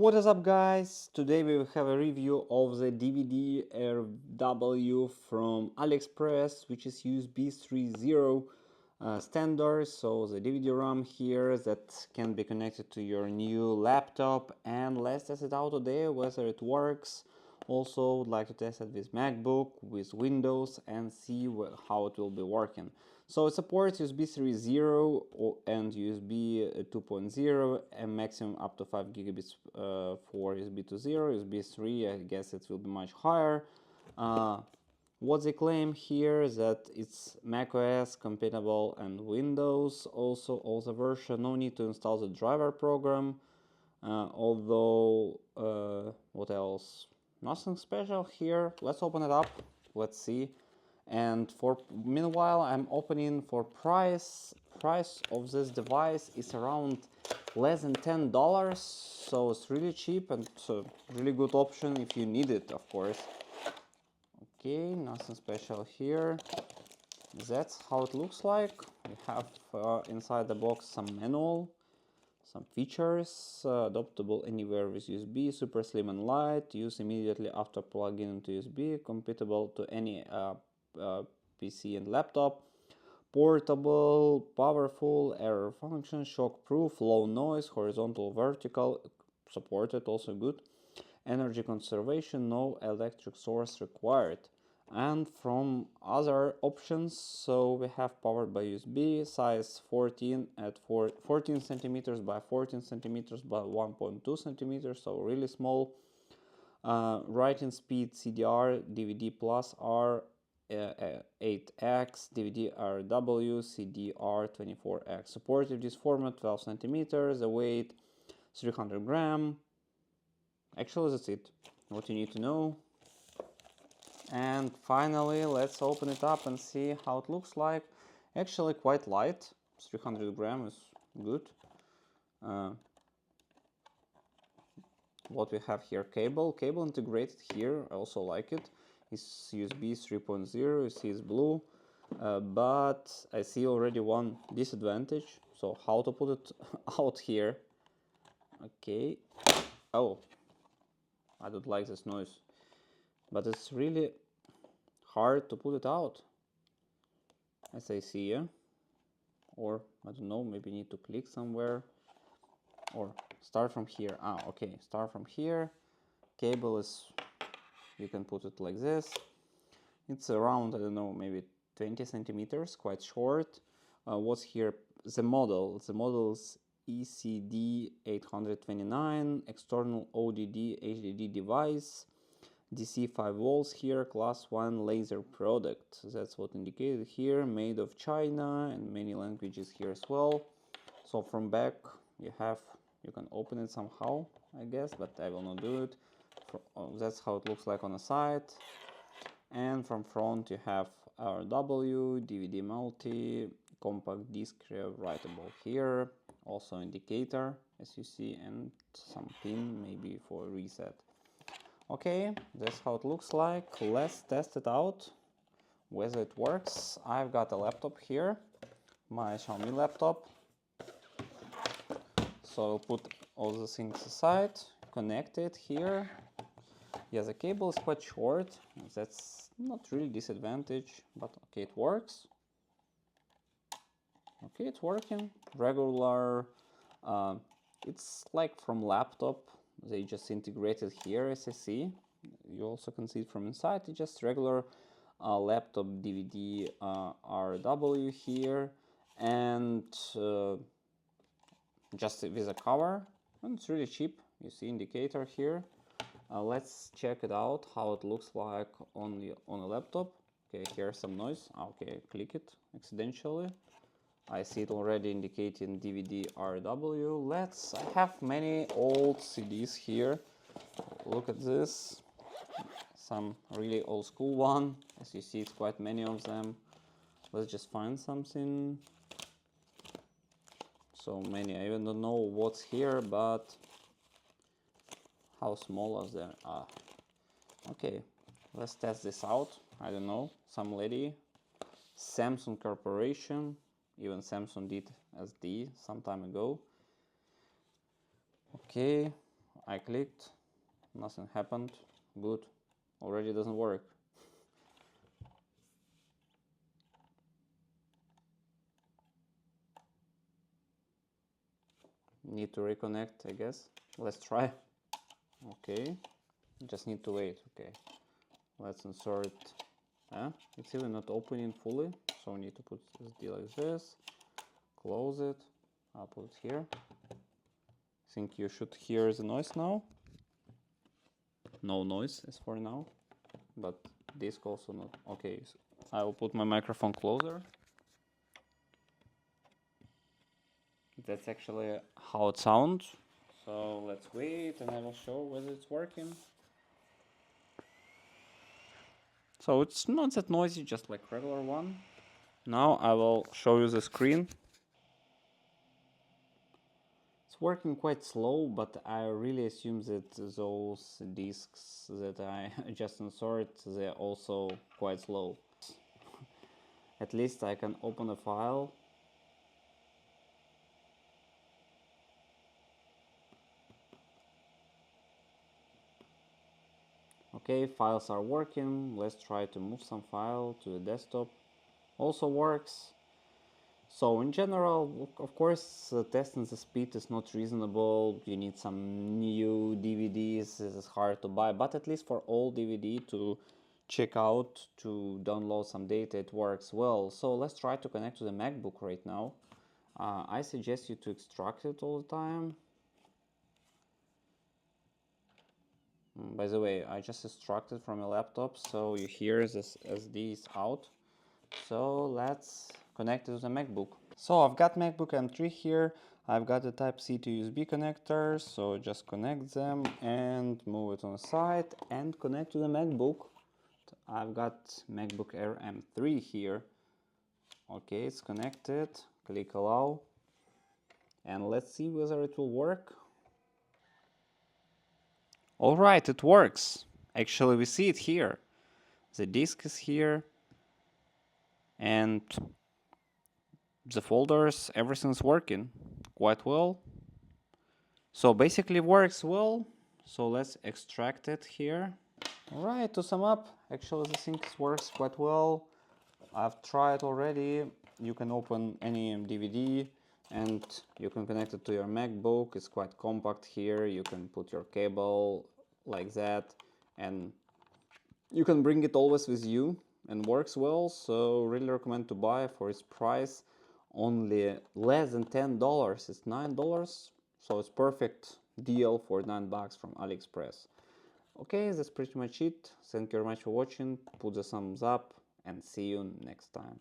What is up, guys? Today we will have a review of the DVD RW from AliExpress, which is USB 3.0 standard. So the DVD RAM here that can be connected to your new laptop, and let's test it out today whether it works. Also would like to test it with MacBook, with Windows, and see how it will be working. So it supports USB 3.0 and USB 2.0 and maximum up to 5 gigabits for USB 2.0. USB 3, I guess it will be much higher. What they claim here is that it's macOS compatible and Windows also all the version. No need to install the driver program. Although what else? Nothing special here. Let's open it up. Let's see. And for meanwhile, I'm opening for price of this device is around less than $10, so it's really cheap and really good option if you need it, of course. Okay, nothing special here. That's how it looks like. We have inside the box some manual, some features, adaptable anywhere with USB, super slim and light, use immediately after plugging into USB, compatible to any PC and laptop, portable, powerful, error function, shock proof, low noise, horizontal, vertical, supported, also good, energy conservation, no electric source required. And from other options, so we have powered by USB, size 14 at 14 centimeters by 14 centimeters by 1.2 centimeters, so really small. Writing speed CDR, DVD plus R 8X, DVD RW, CDR 24X. Supported this format 12 centimeters, the weight 300 gram. Actually, that's it. What you need to know. And finally, let's open it up and see how it looks like. Actually, quite light. 300 gram is good. What we have here, cable integrated here. I also like it. It's USB 3.0. You see it's blue, but I see already one disadvantage. So how to put it out here? Okay. Oh, I don't like this noise, but it's really hard to put it out, as I see, yeah? Or I don't know, maybe need to click somewhere or start from here. Okay, start from here. Cable is, you can put it like this. It's around, I don't know, maybe 20 centimeters, quite short. What's here? The model is ECD829, external ODD HDD device, DC 5 volts here, class 1 laser product. That's what indicated here, made of China, and many languages here as well. So from back you can open it somehow, I guess, but I will not do it. That's how it looks like on the side. And from front you have RW, DVD multi, compact disc writable here, also indicator as you see, and some pin maybe for reset. Okay, that's how it looks like. Let's test it out, whether it works. I've got a laptop here, my Xiaomi laptop. So I'll put all the things aside, connect it here. Yeah, the cable is quite short. That's not really disadvantage, but okay, it works. Okay, it's working. Regular, it's like from laptop. They just integrated here, as I see. You also can see it from inside. It's just regular laptop DVD RW here, and just with a cover. And it's really cheap. You see indicator here. Let's check it out how it looks like on a laptop. Okay, here's some noise. Okay, click it accidentally. I see it already indicating DVD RW. I have many old CDs here. Look at this. Some really old school one. As you see, it's quite many of them. Let's just find something. So many. I even don't know what's here, but how small is there? Okay, let's test this out. I don't know, some lady, Samsung Corporation, even Samsung did SD some time ago. Okay, I clicked, nothing happened. Good, already doesn't work. Need to reconnect, I guess. Let's try. Okay, just need to wait. Okay, let's insert. It's even not opening fully, so we need to put SD like this, close it. I'll put it here. I think you should hear the noise now. No noise as for now, but disk also not. Okay, so I will put my microphone closer. That's actually how it sounds. So let's wait and I will show whether it's working. So it's not that noisy, just like regular one. Now I will show you the screen. It's working quite slow, but I really assume that those disks that I just insert, they're also quite slow. At least I can open a file. Okay, files are working. Let's try to move some file to the desktop. Also works. So in general, of course, testing the speed is not reasonable. You need some new DVDs. This is hard to buy, but at least for old DVD to check out, to download some data, it works well. So let's try to connect to the MacBook right now. I suggest you to extract it all the time. By the way, I just extracted from a laptop, so you hear this SD is out. So let's connect it to the MacBook. So I've got MacBook M3 here. I've got the Type-C to USB connector, so just connect them and move it on the side and connect to the MacBook. I've got MacBook Air M3 here. Okay, it's connected. Click allow and let's see whether it will work. Alright, it works. Actually, we see it here. The disk is here and the folders, everything's working quite well. So basically works well. So let's extract it here. Alright, to sum up, actually the thing works quite well. I've tried already. You can open any DVD and you can connect it to your MacBook. It's quite compact here. You can put your cable like that and you can bring it always with you and works well. So really recommend to buy for its price. Only less than $10. It's $9. So it's perfect deal for $9 from AliExpress. Okay, that's pretty much it. Thank you very much for watching. Put the thumbs up and see you next time.